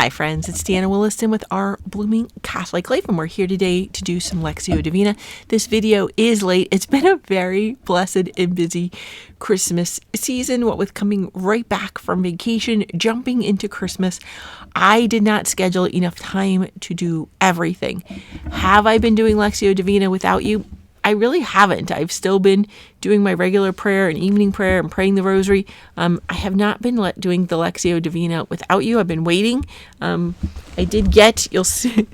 Hi friends, it's Deanna Williston with Our Blooming Catholic Life, and we're here today to do some Lectio Divina. This video is late. It's been a very blessed and busy Christmas season, what with coming right back from vacation, jumping into Christmas. I did not schedule enough time to do everything. Have I been doing Lectio Divina without you? I really haven't. I've still been doing my regular prayer and evening prayer and praying the rosary. I have not been doing the Lectio Divina without you. I've been waiting. I did get, you'll see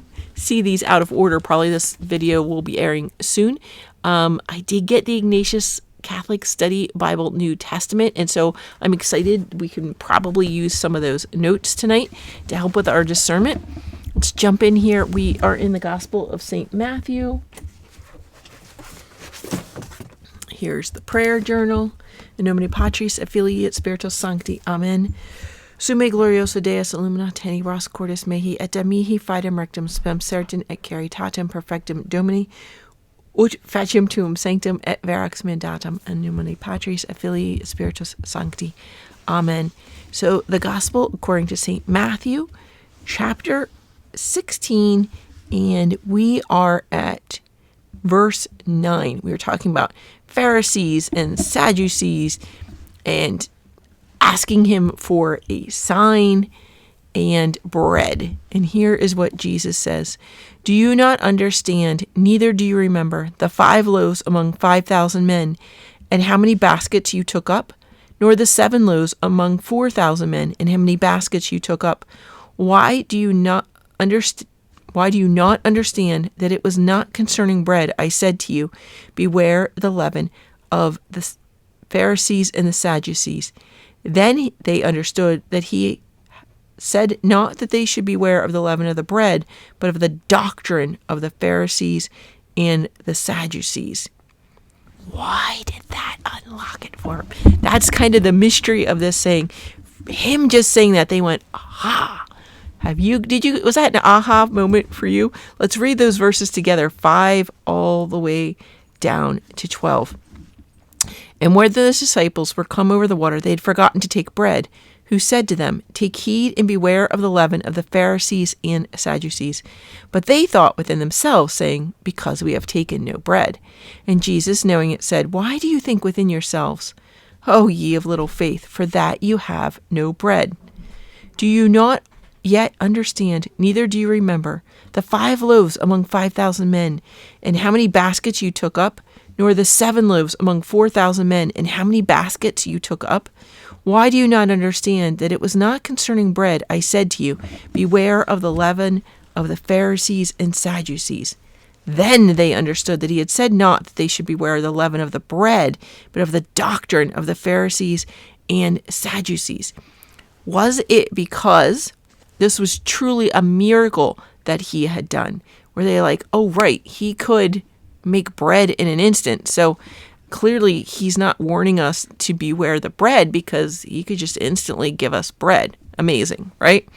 these out of order. Probably this video will be airing soon. I did get the Ignatius Catholic Study Bible New Testament, and so I'm excited. We can probably use some of those notes tonight to help with our discernment. Let's jump in here. We are in the Gospel of St. Matthew. Here's the prayer journal. In nomine Patris et Filii et Spiritus Sancti. Amen. Summe glorioso Deus illumina tenebras cordis mehi et de mihi fidem rectum spem certin et caritatem perfectum Domini ut faciem tuum sanctum et verax mandatum. In nomine Patris et Filii et Spiritus Sancti. Amen. So the Gospel according to St. Matthew, chapter 16, and we are at verse 9. We were talking about Pharisees and Sadducees and asking him for a sign and bread. And here is what Jesus says. Do you not understand, neither do you remember, the 5 loaves among 5,000 men, and how many baskets you took up? Nor the 7 loaves among 4,000 men, and how many baskets you took up? Why do you not understand that it was not concerning bread I said to you, beware the leaven of the Pharisees and the Sadducees? Then they understood that he said not that they should beware of the leaven of the bread, but of the doctrine of the Pharisees and the Sadducees. Why did that unlock it for him? That's kind of the mystery of this saying. Him just saying that, they went, aha. Was that an aha moment for you? Let's read those verses together, 5 all the way down to 12. And where the disciples were come over the water, they had forgotten to take bread, who said to them, take heed and beware of the leaven of the Pharisees and Sadducees. But they thought within themselves, saying, because we have taken no bread. And Jesus, knowing it, said, why do you think within yourselves, O ye of little faith, for that you have no bread? Do you not yet understand, neither do you remember, the 5 loaves among 5,000 men, and how many baskets you took up, nor the 7 loaves among 4,000 men, and how many baskets you took up? Why do you not understand that it was not concerning bread I said to you, beware of the leaven of the Pharisees and Sadducees? Then they understood that he had said not that they should beware of the leaven of the bread, but of the doctrine of the Pharisees and Sadducees. Was it because this was truly a miracle that he had done? Were they like, oh, right, he could make bread in an instant. So clearly he's not warning us to beware the bread because he could just instantly give us bread. Amazing, right?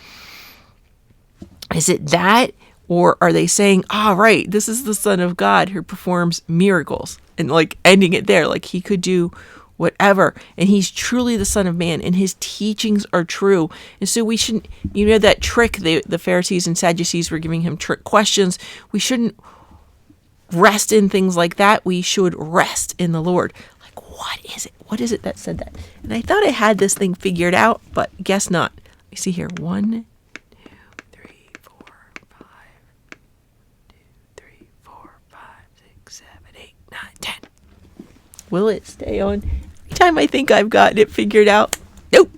Is it that? Or are they saying, right, this is the Son of God who performs miracles, and like ending it there, like he could do whatever, and he's truly the Son of Man, and his teachings are true. And so we shouldn't, that trick, the Pharisees and Sadducees were giving him trick questions. We shouldn't rest in things like that. We should rest in the Lord. Like, what is it that said that? And I thought I had this thing figured out, but guess not. You see here, 1, 2, 3, 4, 5, 1, 2, 3, 4, 5, 6, 7, 8, 9, 10. Will it stay on? Every time I think I've gotten it figured out, nope.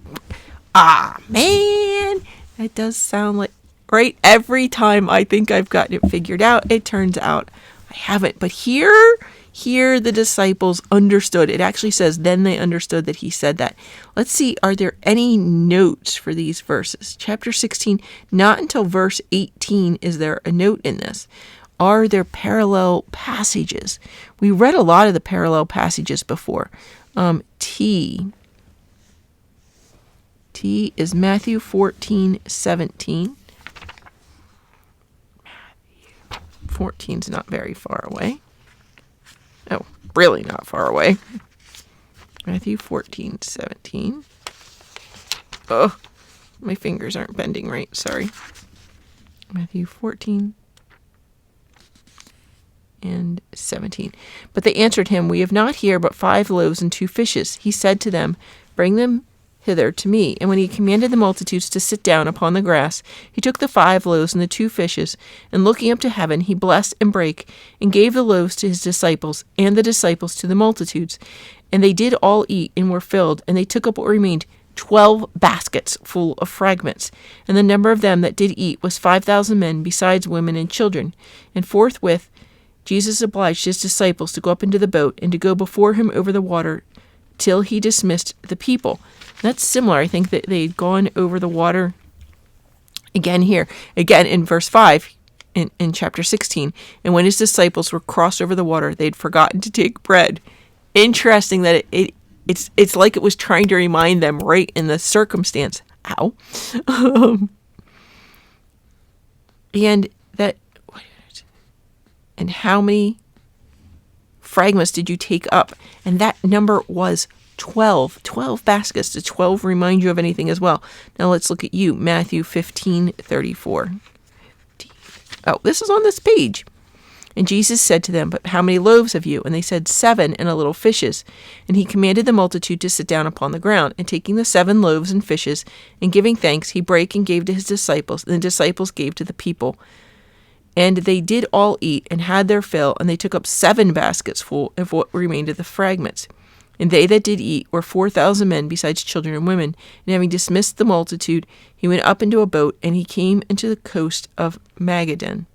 Man, that does sound like, right? Every time I think I've gotten it figured out, it turns out I haven't. But here the disciples understood. It actually says, then they understood that he said that. Let's see, are there any notes for these verses? Chapter 16, not until verse 18 is there a note in this. Are there parallel passages? We read a lot of the parallel passages before. T is Matthew 14:17. Matthew 14's not very far away. Oh, really not far away. Matthew 14:17. Oh, My fingers aren't bending right. Sorry. Matthew 14 and 17. But they answered him, we have not here but 5 loaves and 2 fishes. He said to them, bring them hither to me. And when he commanded the multitudes to sit down upon the grass, he took the 5 loaves and the 2 fishes, and looking up to heaven, he blessed and brake, and gave the loaves to his disciples, and the disciples to the multitudes. And they did all eat, and were filled, and they took up what remained, 12 baskets full of fragments. And the number of them that did eat was 5,000 men, besides women and children. And forthwith Jesus obliged his disciples to go up into the boat, and to go before him over the water, till he dismissed the people. That's similar. I think that they'd gone over the water again here. Again in verse 5 in chapter 16. And when his disciples were crossed over the water, they'd forgotten to take bread. Interesting that it's like it was trying to remind them right in the circumstance. Ow. And how many fragments did you take up? And that number was 12. 12 baskets. Does 12 remind you of anything as well? Now let's look at you. Matthew 15:34. Oh, this is on this page. And Jesus said to them, but how many loaves have you? And they said, 7, and a little fishes. And he commanded the multitude to sit down upon the ground. And taking the 7 loaves and fishes, and giving thanks, he brake and gave to his disciples. And the disciples gave to the people. And they did all eat, and had their fill, and they took up 7 baskets full of what remained of the fragments. And they that did eat were 4,000 men, besides children and women. And having dismissed the multitude, he went up into a boat, and he came into the coast of Magadan.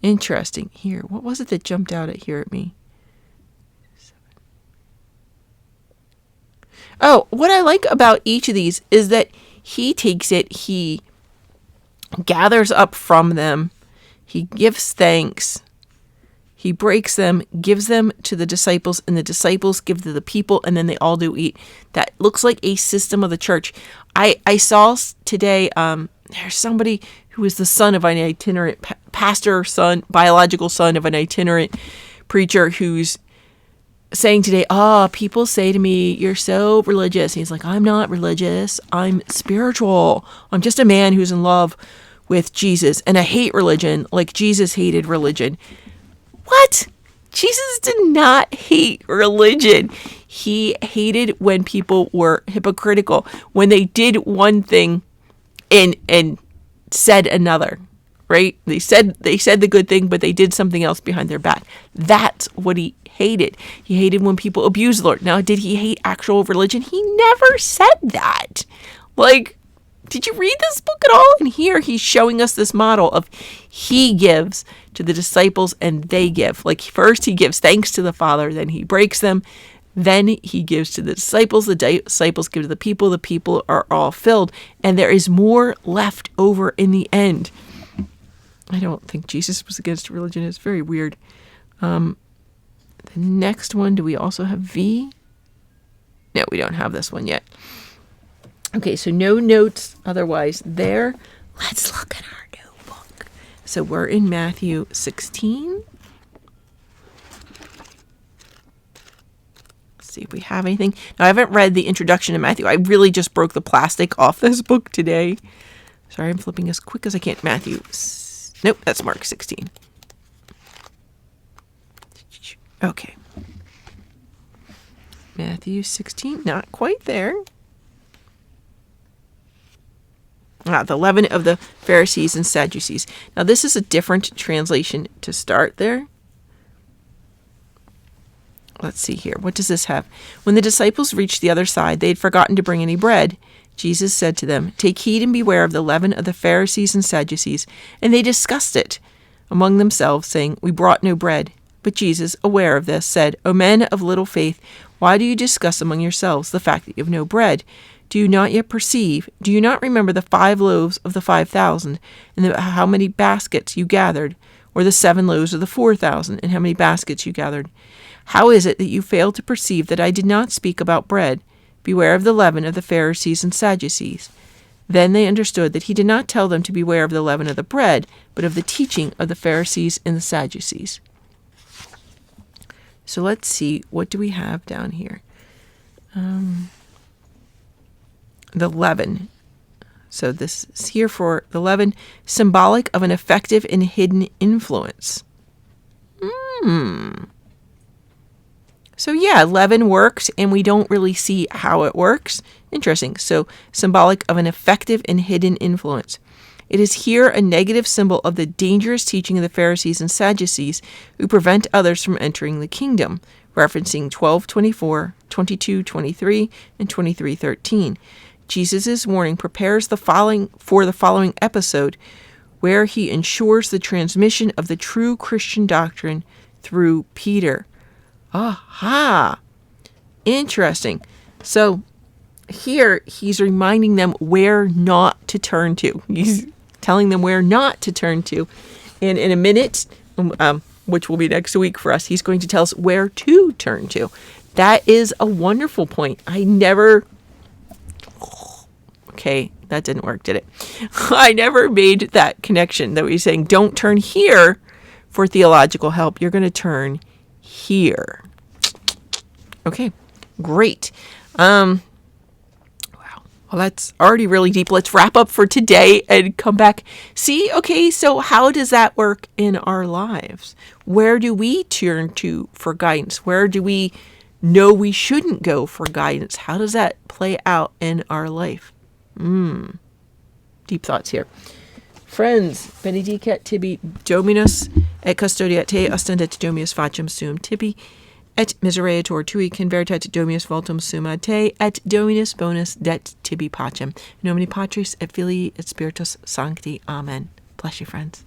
Interesting. Here, what was it that jumped out at me? Oh, what I like about each of these is that he takes it, he gathers up from them, he gives thanks, he breaks them, gives them to the disciples, and the disciples give to the people, and then they all do eat. That looks like a system of the church. I saw today, there's somebody who is the son of an itinerant pastor, biological son of an itinerant preacher, who's saying today, people say to me, you're so religious. And he's like, I'm not religious. I'm spiritual. I'm just a man who's in love with Jesus, and I hate religion like Jesus hated religion. What? Jesus did not hate religion. He hated when people were hypocritical, when they did one thing and said another, right? They said the good thing, but they did something else behind their back. That's what he hated. He hated when people abused the Lord. Now, did he hate actual religion? He never said that. Like, did you read this book at all? And here he's showing us this model of he gives to the disciples and they give. Like, first he gives thanks to the Father, then he breaks them, then he gives to the disciples give to the people are all filled, and there is more left over in the end. I don't think Jesus was against religion. It's very weird. The next one, do we also have V? No, we don't have this one yet. Okay, so no notes otherwise there. Let's look at our notebook. So we're in Matthew 16. Let's see if we have anything. Now, I haven't read the introduction to Matthew. I really just broke the plastic off this book today. Sorry, I'm flipping as quick as I can. Matthew. Nope, that's Mark 16. Okay. Matthew 16, not quite there. The leaven of the Pharisees and Sadducees. Now, this is a different translation to start there. Let's see here. What does this have? When the disciples reached the other side, they had forgotten to bring any bread. Jesus said to them, take heed and beware of the leaven of the Pharisees and Sadducees. And they discussed it among themselves, saying, we brought no bread. But Jesus, aware of this, said, O men of little faith, why do you discuss among yourselves the fact that you have no bread? Do you not yet perceive? Do you not remember the 5 loaves of the 5,000, and how many baskets you gathered? Or the 7 loaves of the 4,000, and how many baskets you gathered? How is it that you fail to perceive that I did not speak about bread? Beware of the leaven of the Pharisees and Sadducees. Then they understood that he did not tell them to beware of the leaven of the bread, but of the teaching of the Pharisees and the Sadducees. So let's see, what do we have down here? The leaven. So this is here for the leaven, symbolic of an effective and hidden influence. So yeah, leaven works, and we don't really see how it works. Interesting. So symbolic of an effective and hidden influence. It is here a negative symbol of the dangerous teaching of the Pharisees and Sadducees who prevent others from entering the kingdom, referencing 12:24, 22:23, and 23:13. Jesus' warning prepares the following episode, where he ensures the transmission of the true Christian doctrine through Peter. Aha! Interesting. So here he's reminding them where not to turn to. He's telling them where not to turn to. And in a minute, which will be next week for us, he's going to tell us where to turn to. That is a wonderful point. Okay, that didn't work, did it? I never made that connection that he's saying, don't turn here for theological help. You're going to turn here. Okay, great. Wow. Well, that's already really deep. Let's wrap up for today and come back. See, okay, so how does that work in our lives? Where do we turn to for guidance? Where do we know we shouldn't go for guidance? How does that play out in our life? Deep thoughts here. Friends, benedicat tibi Dominus et custodiat te ostendet Dominus facem sum tibi et misereatur tui convertat Dominus voltum sum ad te et Dominus bonus det tibi pacem. In nomine Patris et Filii et Spiritus Sancti. Amen. Bless you, friends.